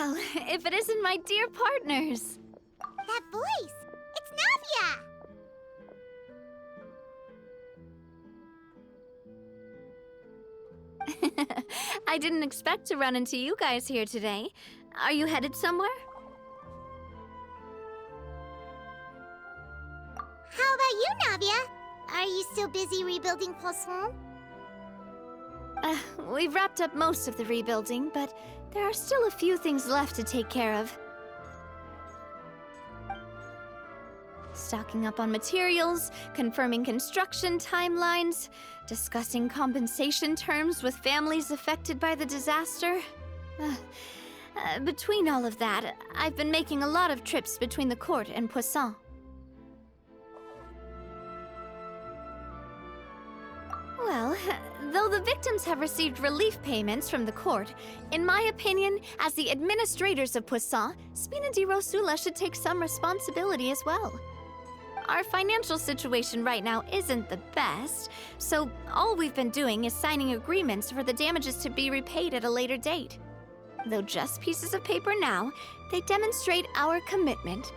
Well, if it isn't my dear partners. That voice! It's Navia! I didn't expect to run into you guys here today. Are you headed somewhere? How about you, Navia? Are you still busy rebuilding Poisson? We've wrapped up most of the rebuilding, but there are still a few things left to take care of. Stocking up on materials, confirming construction timelines, discussing compensation terms with families affected by the disaster. Between all of that, I've been making a lot of trips between the court and Poisson. Well, though the victims have received relief payments from the court, in my opinion, as the administrators of Poisson, Spina di Rosula should take some responsibility as well. Our financial situation right now isn't the best, so all we've been doing is signing agreements for the damages to be repaid at a later date. Though just pieces of paper now, they demonstrate our commitment.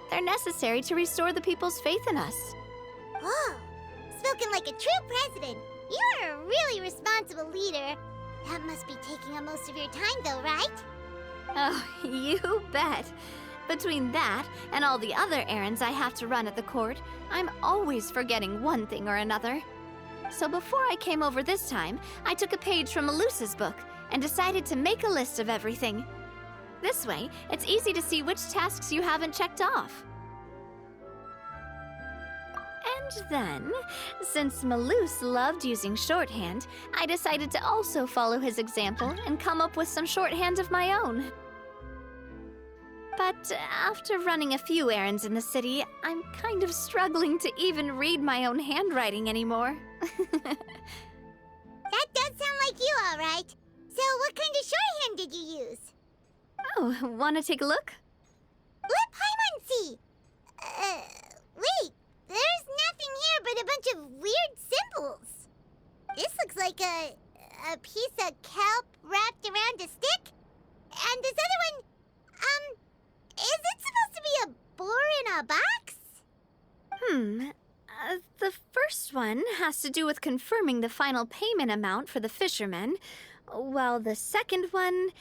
They're necessary to restore the people's faith in us. Oh, spoken like a true president. You're a really responsible leader. That must be taking up most of your time, though, right? Oh, you bet. Between that and all the other errands I have to run at the court, I'm always forgetting one thing or another. So before I came over this time, I took a page from Melusa's book and decided to make a list of everything. This way, it's easy to see which tasks you haven't checked off. And then, since Melus loved using shorthand, I decided to also follow his example and come up with some shorthand of my own. But after running a few errands in the city, I'm kind of struggling to even read my own handwriting anymore. That does sound like you, all right. So what kind of shorthand did you use? Oh, wanna take a look? Let Paimon see. Wait. There's nothing here but a bunch of weird symbols. This looks like a piece of kelp wrapped around a stick. And this other one, is it supposed to be a boar in a box? The first one has to do with confirming the final payment amount for the fishermen, while the second one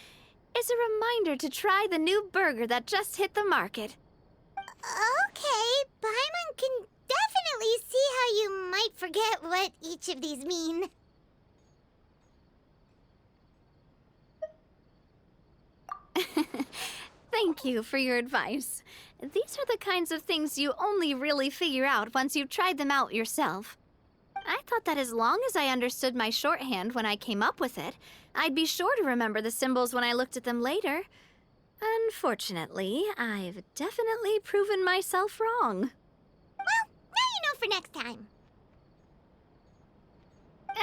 is a reminder to try the new burger that just hit the market. Okay, Paimon can definitely see how you might forget what each of these mean. Thank you for your advice. These are the kinds of things you only really figure out once you've tried them out yourself. I thought that as long as I understood my shorthand when I came up with it, I'd be sure to remember the symbols when I looked at them later. Unfortunately, I've definitely proven myself wrong. Well, now you know for next time.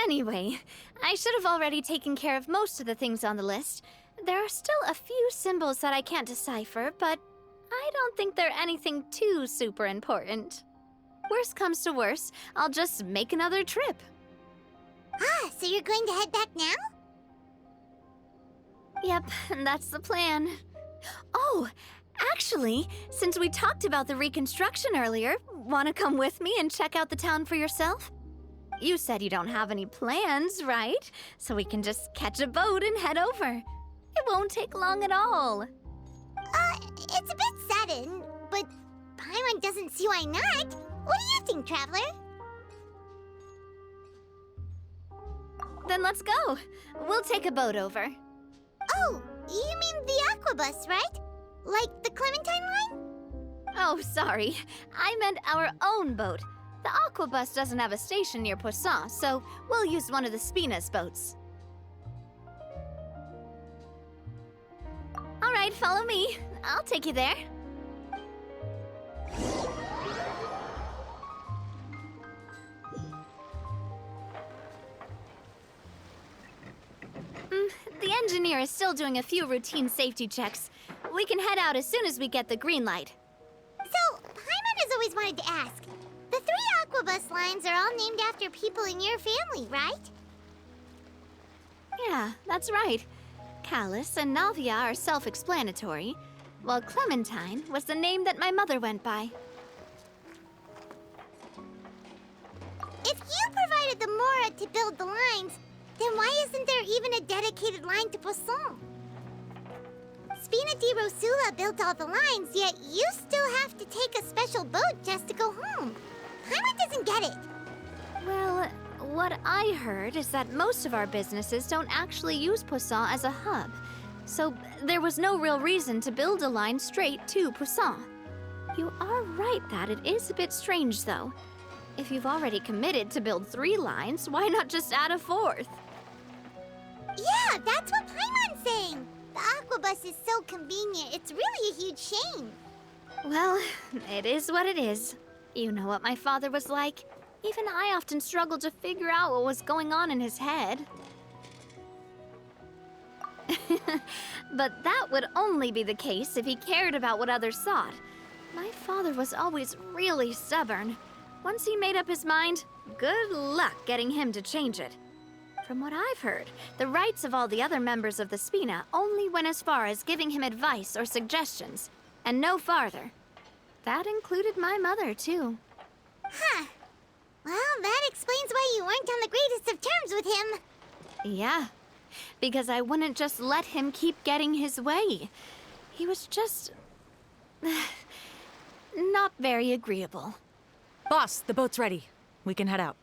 Anyway, I should have already taken care of most of the things on the list. There are still a few symbols that I can't decipher, but I don't think they're anything too super important. Worst comes to worst, I'll just make another trip. So you're going to head back now? Yep, that's the plan. Oh, actually, since we talked about the reconstruction earlier, want to come with me and check out the town for yourself? You said you don't have any plans, right? So we can just catch a boat and head over. It won't take long at all. It's a bit sudden, but Paimon doesn't see why not. What do you think, Traveler? Then let's go. We'll take a boat over. Oh, you mean the aquabus, right? Like the Clementine line? Oh, sorry. I meant our own boat. The aquabus doesn't have a station near Poisson, so we'll use one of the Spina's boats. All right, follow me. I'll take you there. The engineer is still doing a few routine safety checks. We can head out as soon as we get the green light. So, Paimon has always wanted to ask. The 3 aquabus lines are all named after people in your family, right? Yeah, that's right. Callus and Navia are self-explanatory, while Clementine was the name that my mother went by. If you provided the Mora to build the lines, then why isn't there even a dedicated line to Poisson? Spina di Rosula built all the lines, yet you still have to take a special boat just to go home. Paimon doesn't get it. Well, what I heard is that most of our businesses don't actually use Poisson as a hub, so there was no real reason to build a line straight to Poisson. You are right that it is a bit strange, though. If you've already committed to build 3 lines, why not just add a 4th? Yeah, that's what Paimon's saying. The Aquabus is so convenient, it's really a huge shame. Well, it is what it is. You know what my father was like. Even I often struggled to figure out what was going on in his head. But that would only be the case if he cared about what others thought. My father was always really stubborn. Once he made up his mind, good luck getting him to change it. From what I've heard, the rights of all the other members of the Spina only went as far as giving him advice or suggestions, and no farther. That included my mother, too. Huh. Well, that explains why you weren't on the greatest of terms with him. Yeah, because I wouldn't just let him keep getting his way. He was just... not very agreeable. Boss, the boat's ready. We can head out.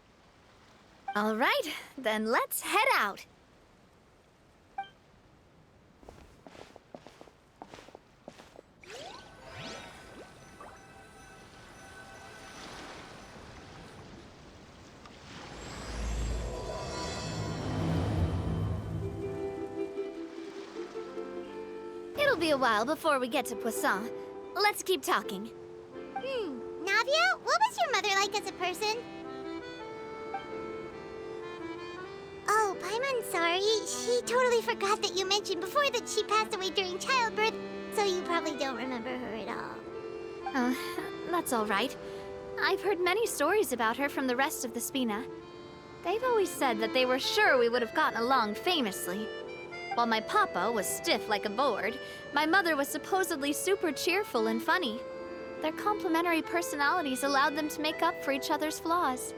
All right, then let's head out. It'll be a while before we get to Poisson. Let's keep talking. Navia, what was your mother like as a person? Oh, Paimon's sorry. She totally forgot that you mentioned before that she passed away during childbirth, so you probably don't remember her at all. Oh, that's all right. I've heard many stories about her from the rest of the Spina. They've always said that they were sure we would have gotten along famously. While my papa was stiff like a board, my mother was supposedly super cheerful and funny. Their complementary personalities allowed them to make up for each other's flaws.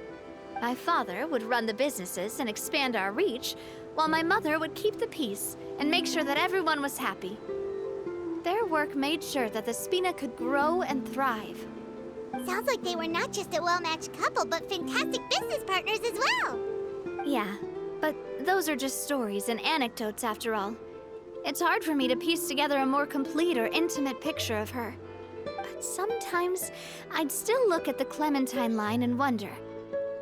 My father would run the businesses and expand our reach, while my mother would keep the peace and make sure that everyone was happy. Their work made sure that the Spina could grow and thrive. Sounds like they were not just a well-matched couple, but fantastic business partners as well. Yeah, but those are just stories and anecdotes after all. It's hard for me to piece together a more complete or intimate picture of her. But sometimes, I'd still look at the Clementine line and wonder,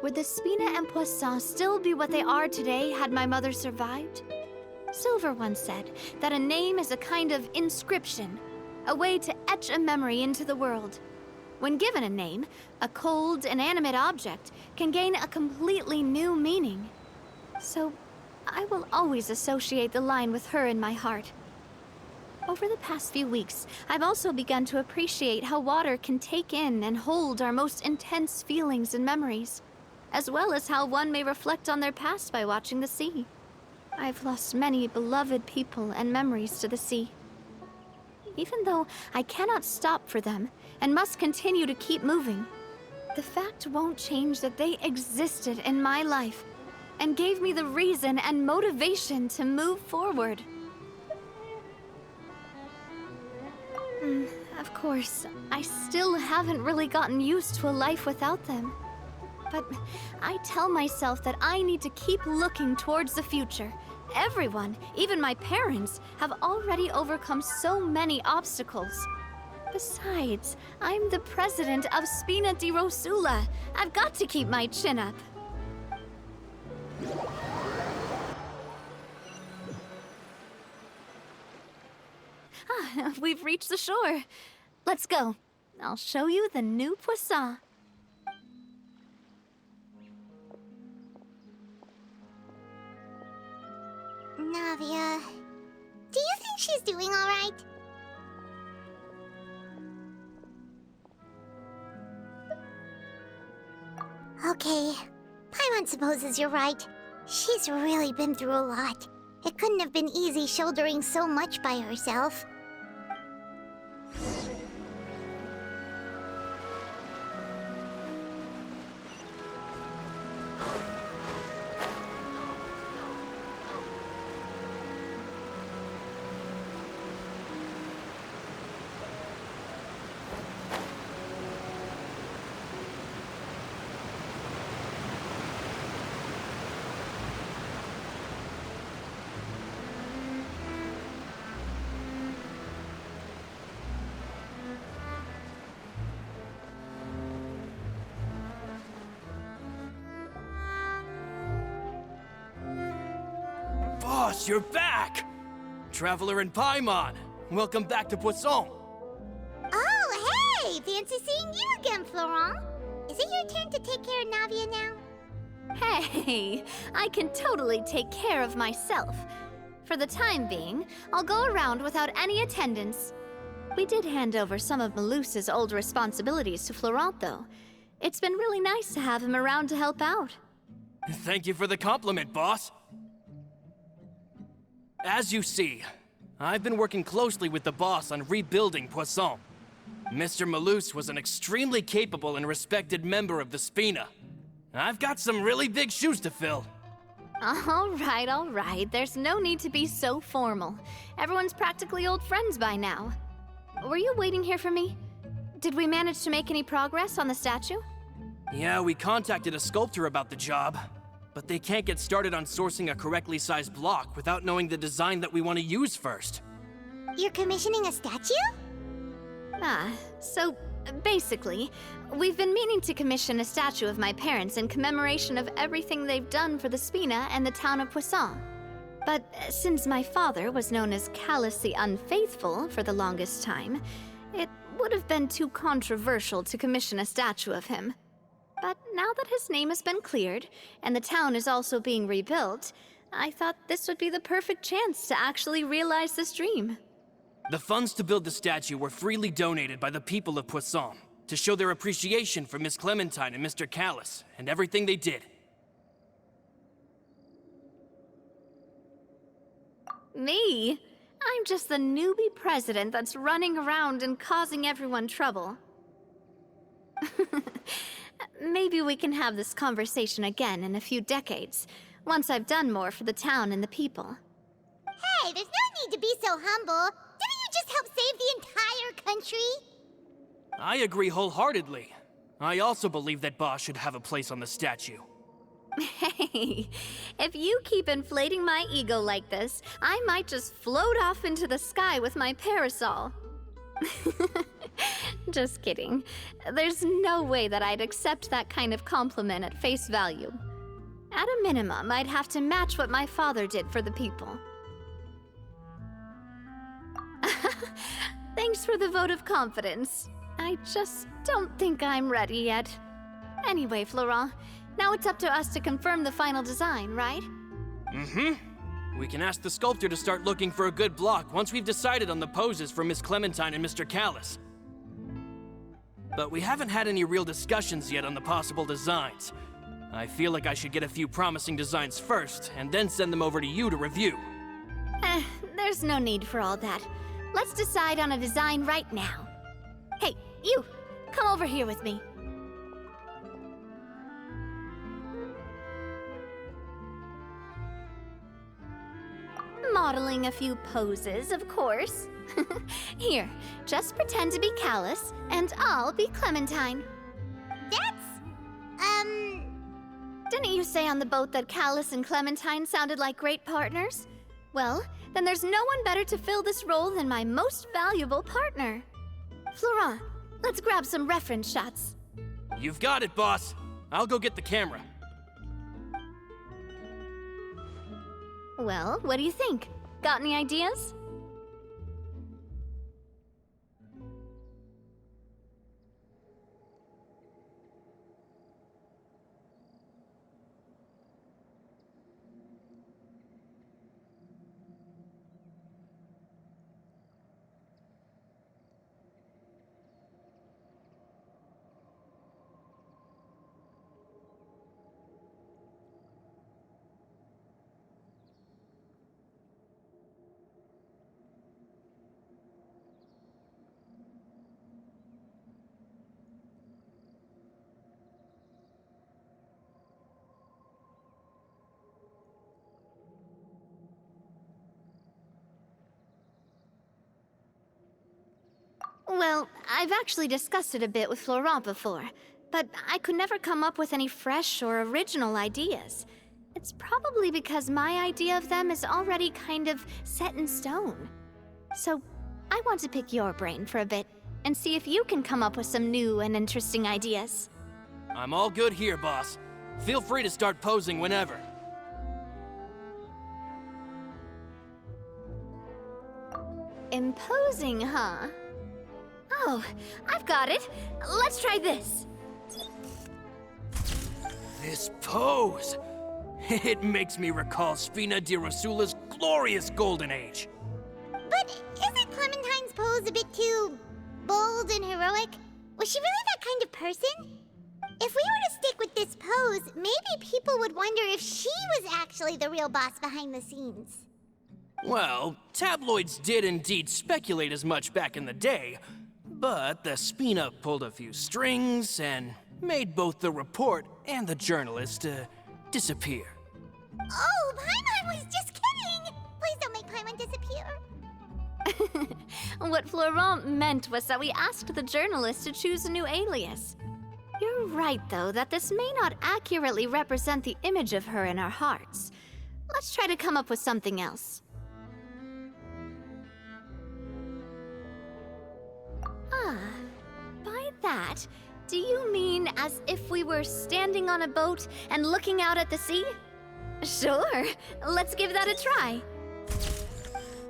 would the Spina and Poisson still be what they are today had my mother survived? Silver once said that a name is a kind of inscription, a way to etch a memory into the world. When given a name, a cold, inanimate object can gain a completely new meaning. So, I will always associate the line with her in my heart. Over the past few weeks, I've also begun to appreciate how water can take in and hold our most intense feelings and memories, as well as how one may reflect on their past by watching the sea. I've lost many beloved people and memories to the sea. Even though I cannot stop for them and must continue to keep moving, the fact won't change that they existed in my life and gave me the reason and motivation to move forward. Of course, I still haven't really gotten used to a life without them. But I tell myself that I need to keep looking towards the future. Everyone, even my parents, have already overcome so many obstacles. Besides, I'm the president of Spina di Rosula. I've got to keep my chin up. We've reached the shore. Let's go. I'll show you the new Poisson. Navia, do you think she's doing all right? Okay, Paimon supposes you're right. She's really been through a lot. It couldn't have been easy shouldering so much by herself. Boss, you're back! Traveler in Paimon, welcome back to Poisson. Oh, hey! Fancy seeing you again, Florent. Is it your turn to take care of Navia now? Hey, I can totally take care of myself. For the time being, I'll go around without any attendance. We did hand over some of Malus's old responsibilities to Florent, though. It's been really nice to have him around to help out. Thank you for the compliment, boss. As you see, I've been working closely with the boss on rebuilding Poisson. Mr. Malus was an extremely capable and respected member of the Spina. I've got some really big shoes to fill. All right. There's no need to be so formal. Everyone's practically old friends by now. Were you waiting here for me? Did we manage to make any progress on the statue? Yeah, we contacted a sculptor about the job, but they can't get started on sourcing a correctly sized block without knowing the design that we want to use first. You're commissioning a statue? So basically, we've been meaning to commission a statue of my parents in commemoration of everything they've done for the Spina and the town of Poisson. But since my father was known as Callus the Unfaithful for the longest time, it would have been too controversial to commission a statue of him. But now that his name has been cleared, and the town is also being rebuilt, I thought this would be the perfect chance to actually realize this dream. The funds to build the statue were freely donated by the people of Poisson to show their appreciation for Miss Clementine and Mr. Callus and everything they did. Me? I'm just the newbie president that's running around and causing everyone trouble. Maybe we can have this conversation again in a few decades, once I've done more for the town and the people. Hey, there's no need to be so humble. Didn't you just help save the entire country? I agree wholeheartedly. I also believe that Boss should have a place on the statue. Hey, if you keep inflating my ego like this, I might just float off into the sky with my parasol. Just kidding. There's no way that I'd accept that kind of compliment at face value. At a minimum, I'd have to match what my father did for the people. Thanks for the vote of confidence. I just don't think I'm ready yet. Anyway, Florent, now it's up to us to confirm the final design, right? We can ask the sculptor to start looking for a good block once we've decided on the poses for Miss Clementine and Mr. Callus. But we haven't had any real discussions yet on the possible designs. I feel like I should get a few promising designs first, and then send them over to you to review. There's no need for all that. Let's decide on a design right now. Hey, you! Come over here with me. Modeling a few poses, of course. Here, just pretend to be Callus, and I'll be Clementine. Didn't you say on the boat that Callus and Clementine sounded like great partners? Well, then there's no one better to fill this role than my most valuable partner. Florent, let's grab some reference shots. You've got it, boss. I'll go get the camera. Well, what do you think? Got any ideas? Well, I've actually discussed it a bit with Florent before, but I could never come up with any fresh or original ideas. It's probably because my idea of them is already kind of set in stone. So, I want to pick your brain for a bit and see if you can come up with some new and interesting ideas. I'm all good here, boss. Feel free to start posing whenever. Imposing, huh? Oh, I've got it. Let's try this. This pose! It makes me recall Spina di Rosula's glorious golden age. But isn't Clementine's pose a bit too bold and heroic? Was she really that kind of person? If we were to stick with this pose, maybe people would wonder if she was actually the real boss behind the scenes. Well, tabloids did indeed speculate as much back in the day, but the Spina pulled a few strings and made both the report and the journalist disappear. Oh, Paimon was just kidding! Please don't make Paimon disappear. What Florent meant was that we asked the journalist to choose a new alias. You're right, though, that this may not accurately represent the image of her in our hearts. Let's try to come up with something else. By that, do you mean as if we were standing on a boat and looking out at the sea? Sure, let's give that a try.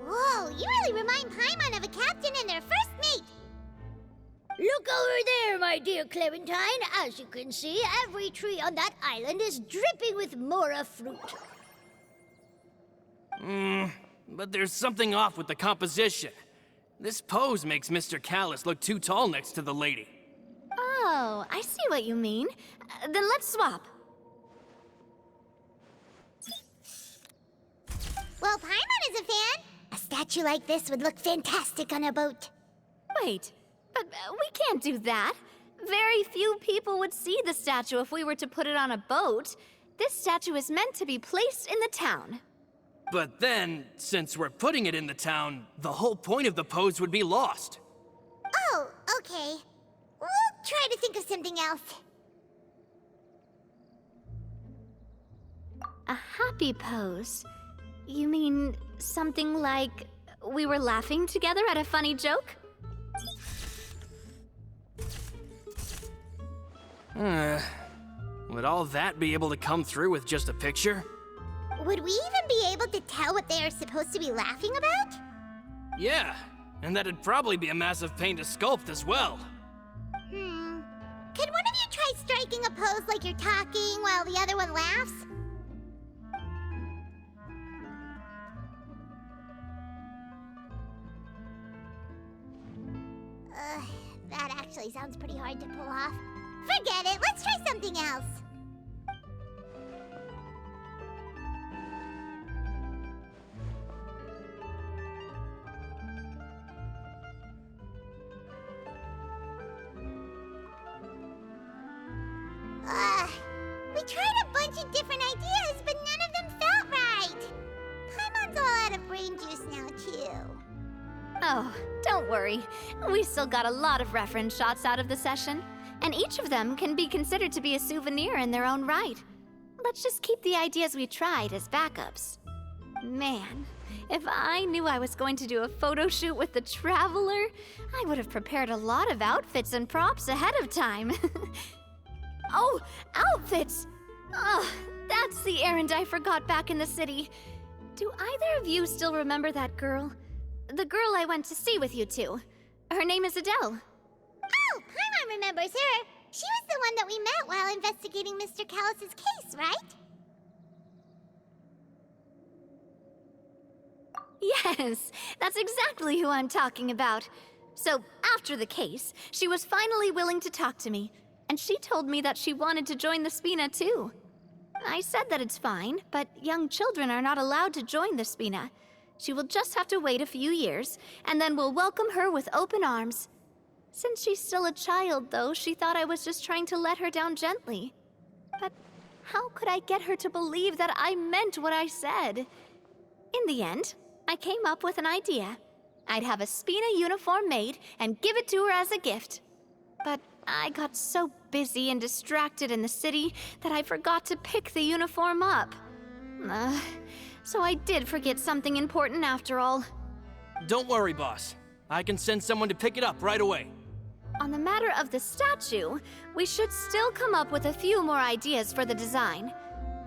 Whoa, you really remind Paimon of a captain and their first mate. Look over there, my dear Clementine. As you can see, every tree on that island is dripping with mora fruit. But there's something off with the composition. This pose makes Mr. Callis look too tall next to the lady. Oh, I see what you mean. Then let's swap. Well, Paimon is a fan. A statue like this would look fantastic on a boat. Wait, but we can't do that. Very few people would see the statue if we were to put it on a boat. This statue is meant to be placed in the town. But then, since we're putting it in the town, the whole point of the pose would be lost. Oh, okay. We'll try to think of something else. A happy pose? You mean something like we were laughing together at a funny joke? Would all that be able to come through with just a picture? Would we even be able to tell what they are supposed to be laughing about? Yeah, and that'd probably be a massive pain to sculpt as well. Can one of you try striking a pose like you're talking while the other one laughs? That actually sounds pretty hard to pull off. Forget it, let's try something else. We tried a bunch of different ideas, but none of them felt right. Paimon's all out of brain juice now, too. Oh, don't worry. We still got a lot of reference shots out of the session, and each of them can be considered to be a souvenir in their own right. Let's just keep the ideas we tried as backups. Man, if I knew I was going to do a photo shoot with the Traveler, I would have prepared a lot of outfits and props ahead of time. Oh, outfits! Oh, that's the errand I forgot back in the city. Do either of you still remember that girl? The girl I went to see with you two. Her name is Adele. Oh, Paimon remembers her. She was the one that we met while investigating Mr. Callis's case, right? Yes, that's exactly who I'm talking about. So, after the case, she was finally willing to talk to me, and she told me that she wanted to join the Spina too. I said that it's fine, but young children are not allowed to join the Spina. She will just have to wait a few years, and then we'll welcome her with open arms. Since she's still a child, though, she thought I was just trying to let her down gently. But how could I get her to believe that I meant what I said? In the end, I came up with an idea. I'd have a Spina uniform made and give it to her as a gift. But I got so busy and distracted in the city that I forgot to pick the uniform up. So I did forget something important after all. Don't worry, boss. I can send someone to pick it up right away. On the matter of the statue, we should still come up with a few more ideas for the design.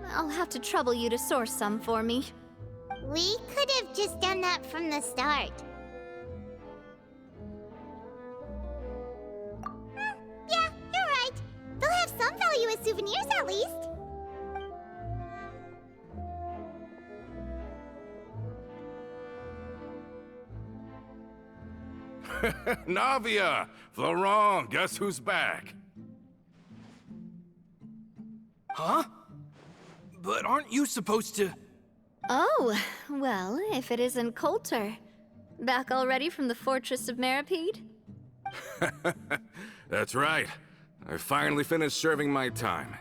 I'll have to trouble you to source some for me. We could have just done that from the start. Yeah, you're right. They'll have some value as souvenirs at least. Navia! Florent, guess who's back? Huh? But aren't you supposed to... Oh, well, if it isn't Coulter. Back already from the Fortress of Meripede? That's right. I finally finished serving my time.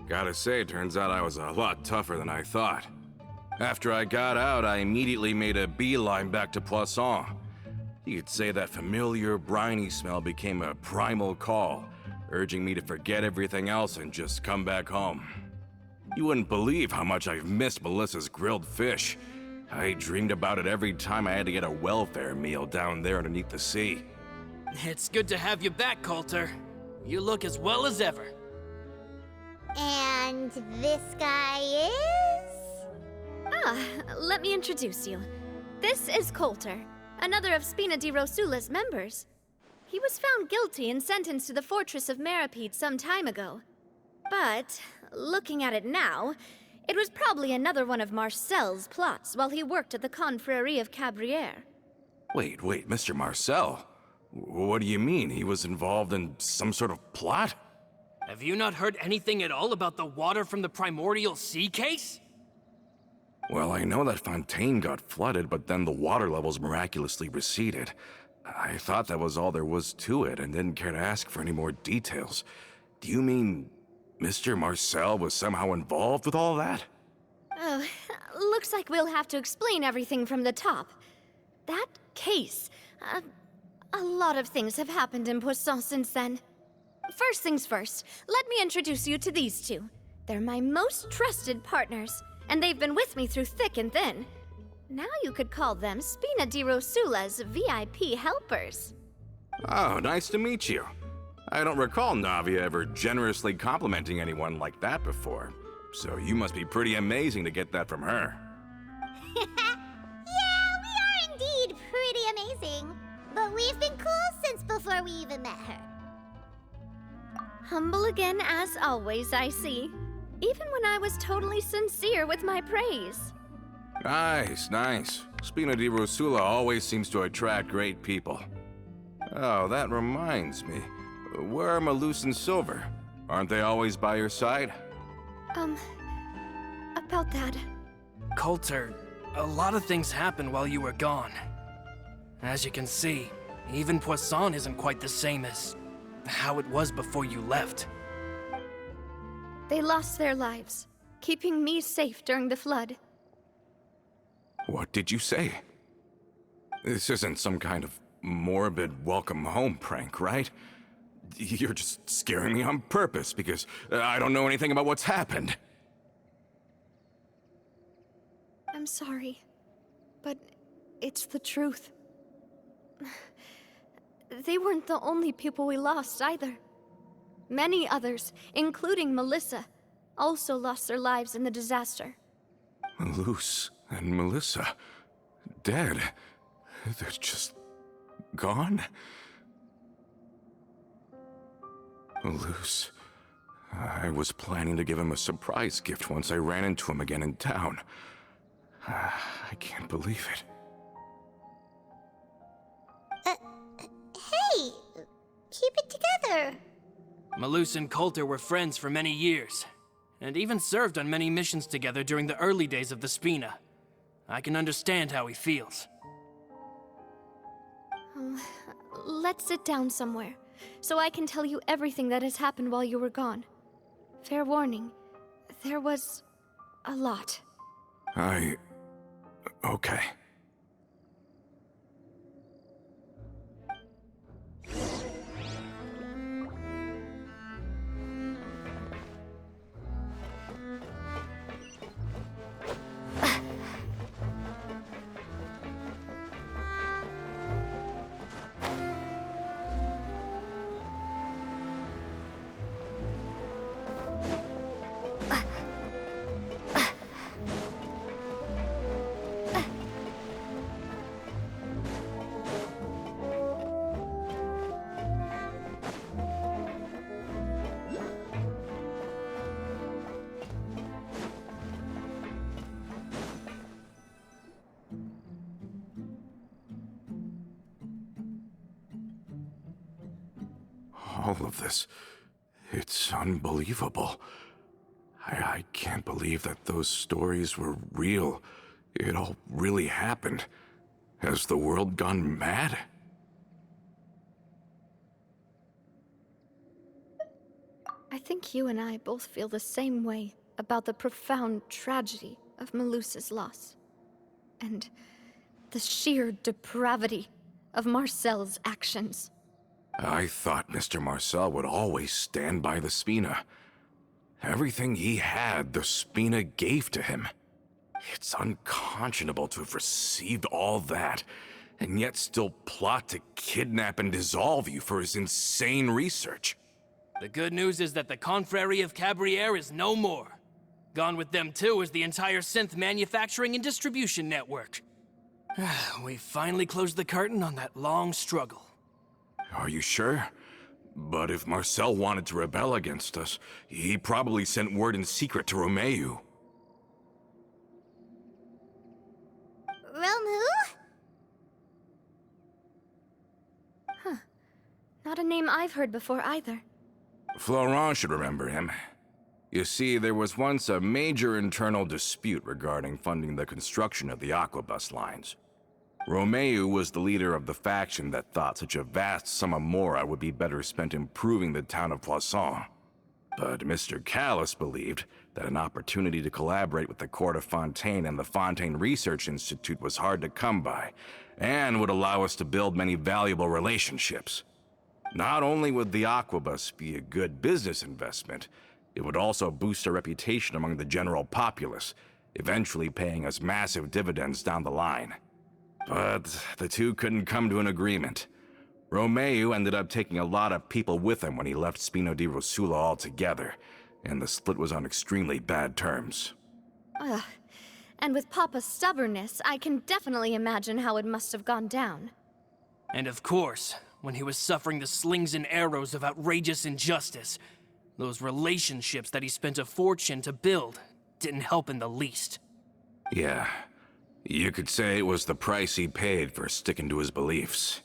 Gotta say, turns out I was a lot tougher than I thought. After I got out, I immediately made a beeline back to Poisson. You could say that familiar, briny smell became a primal call, urging me to forget everything else and just come back home. You wouldn't believe how much I've missed Melissa's grilled fish. I dreamed about it every time I had to get a welfare meal down there underneath the sea. It's good to have you back, Coulter. You look as well as ever. And this guy is? Let me introduce you. This is Coulter, another of Spina di Rosula's members. He was found guilty and sentenced to the Fortress of Meripede some time ago. But, looking at it now, it was probably another one of Marcel's plots while he worked at the Confrérie of Cabrières. Wait, Mr. Marcel? What do you mean? He was involved in some sort of plot? Have you not heard anything at all about the water from the primordial sea case? Well, I know that Fontaine got flooded, but then the water levels miraculously receded. I thought that was all there was to it and didn't care to ask for any more details. Do you mean Mr. Marcel was somehow involved with all that? Oh, looks like we'll have to explain everything from the top. That case, a lot of things have happened in Poisson since then. First things first, let me introduce you to these two. They're my most trusted partners, and they've been with me through thick and thin. Now you could call them Spina di Rosula's VIP helpers. Oh, nice to meet you. I don't recall Navia ever generously complimenting anyone like that before, so you must be pretty amazing to get that from her. Yeah, we are indeed pretty amazing. But we've been cool since before we even met her. Humble again as always, I see. Even when I was totally sincere with my praise. Nice. Spina di Rosula always seems to attract great people. Oh, that reminds me. Where are Malus and Silver? Aren't they always by your side? About that. Coulter, a lot of things happened while you were gone. As you can see, even Poisson isn't quite the same as how it was before you left. They lost their lives, keeping me safe during the flood. What did you say? This isn't some kind of morbid welcome home prank, right? You're just scaring me on purpose because I don't know anything about what's happened. I'm sorry, but it's the truth. They weren't the only people we lost either. Many others, including Melissa, also lost their lives in the disaster. Malus and Melissa, dead. They're just gone? Malus, I was planning to give him a surprise gift once I ran into him again in town. I can't believe it. Hey, keep it together. Malus and Coulter were friends for many years, and even served on many missions together during the early days of the Spina. I can understand how he feels. Let's sit down somewhere, so I can tell you everything that has happened while you were gone. Fair warning, there was a lot. Okay. All of this, it's unbelievable. I can't believe that those stories were real. It all really happened. Has the world gone mad? I think you and I both feel the same way about the profound tragedy of Melusa's loss. And the sheer depravity of Marcel's actions. I thought Mr. Marcel would always stand by the Spina. Everything he had, the Spina gave to him. It's unconscionable to have received all that, and yet still plot to kidnap and dissolve you for his insane research. The good news is that the Confrérie of Cabriere is no more. Gone with them too is the entire synth manufacturing and distribution network. We finally closed the curtain on that long struggle. Are you sure? But if Marcel wanted to rebel against us, he probably sent word in secret to Romeu. Romu? Huh. Not a name I've heard before either. Florent should remember him. You see, there was once a major internal dispute regarding funding the construction of the Aquabus lines. Romeu was the leader of the faction that thought such a vast sum of mora would be better spent improving the town of Poisson. But Mr. Callis believed that an opportunity to collaborate with the Court of Fontaine and the Fontaine Research Institute was hard to come by, and would allow us to build many valuable relationships. Not only would the Aquabus be a good business investment, it would also boost our reputation among the general populace, eventually paying us massive dividends down the line. But the two couldn't come to an agreement. Romeu ended up taking a lot of people with him when he left Spina di Rosula altogether, and the split was on extremely bad terms. Ugh. And with Papa's stubbornness, I can definitely imagine how it must have gone down. And of course, when he was suffering the slings and arrows of outrageous injustice, those relationships that he spent a fortune to build didn't help in the least. Yeah, you could say it was the price he paid for sticking to his beliefs.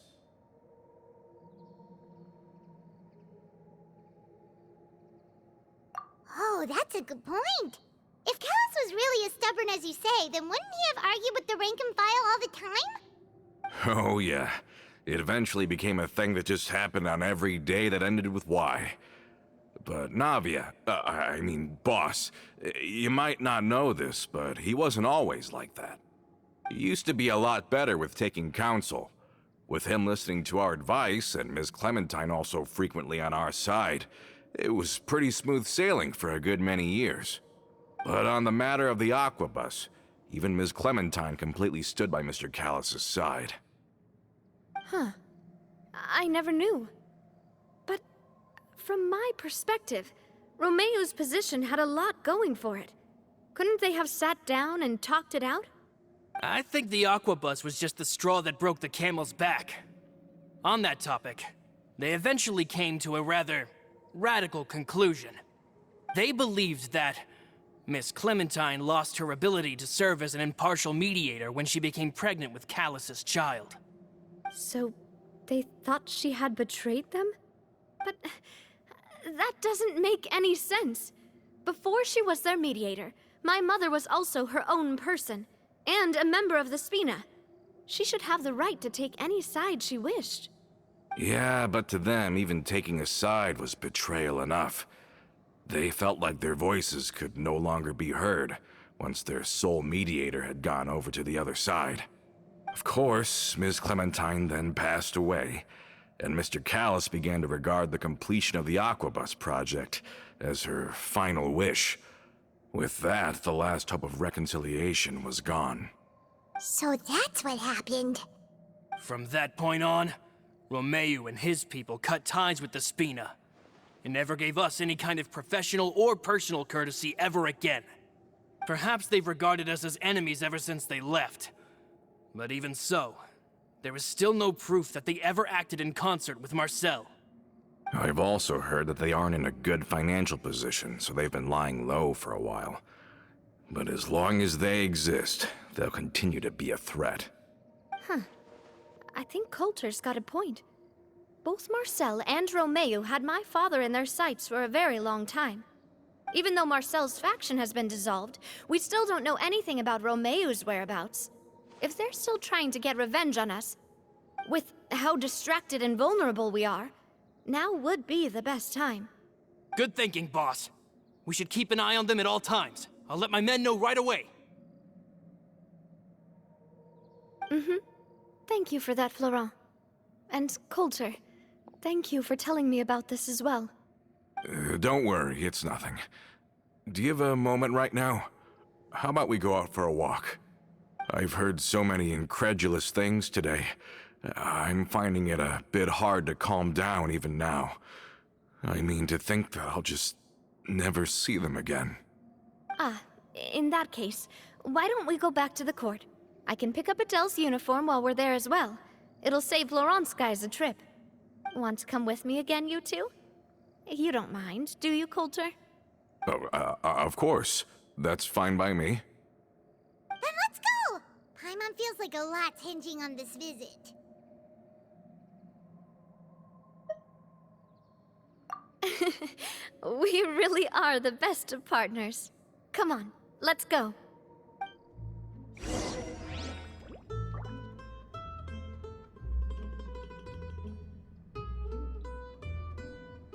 Oh, that's a good point. If Callis was really as stubborn as you say, then wouldn't he have argued with the rank and file all the time? Oh yeah, it eventually became a thing that just happened on every day that ended with Y. But Navia, boss, you might not know this, but he wasn't always like that. He used to be a lot better with taking counsel. With him listening to our advice, and Ms. Clementine also frequently on our side, it was pretty smooth sailing for a good many years. But on the matter of the Aquabus, even Ms. Clementine completely stood by Mr. Callis' side. Huh. I never knew. But from my perspective, Romeu's position had a lot going for it. Couldn't they have sat down and talked it out? I think the Aquabus was just the straw that broke the camel's back. On that topic, they eventually came to a rather radical conclusion. They believed that Miss Clementine lost her ability to serve as an impartial mediator when she became pregnant with Callus's child. So, they thought she had betrayed them? But that doesn't make any sense. Before she was their mediator, my mother was also her own person, and a member of the Spina. She should have the right to take any side she wished. Yeah, but to them, even taking a side was betrayal enough. They felt like their voices could no longer be heard once their sole mediator had gone over to the other side. Of course, Ms. Clementine then passed away, and Mr. Callis began to regard the completion of the Aquabus project as her final wish. With that, the last hope of reconciliation was gone. So that's what happened. From that point on, Romeu and his people cut ties with the Spina, and never gave us any kind of professional or personal courtesy ever again. Perhaps they've regarded us as enemies ever since they left. But even so, there is still no proof that they ever acted in concert with Marcel. I've also heard that they aren't in a good financial position, so they've been lying low for a while. But as long as they exist, they'll continue to be a threat. Huh. I think Coulter's got a point. Both Marcel and Romeo had my father in their sights for a very long time. Even though Marcel's faction has been dissolved, we still don't know anything about Romeo's whereabouts. If they're still trying to get revenge on us, with how distracted and vulnerable we are, now would be the best time. Good thinking, boss. We should keep an eye on them at all times. I'll let my men know right away. Thank you for that, Florent. And Coulter, thank you for telling me about this as well. Don't worry, it's nothing. Do you have a moment right now? How about we go out for a walk? I've heard so many incredulous things today. I'm finding it a bit hard to calm down even now. I mean, to think that I'll just never see them again. Ah, in that case, why don't we go back to the court? I can pick up Adele's uniform while we're there as well. It'll save Laurent's guys a trip. Want to come with me again, you two? You don't mind, do you, Coulter? Of course. That's fine by me. Then let's go! Paimon feels like a lot's hinging on this visit. We really are the best of partners. Come on, let's go.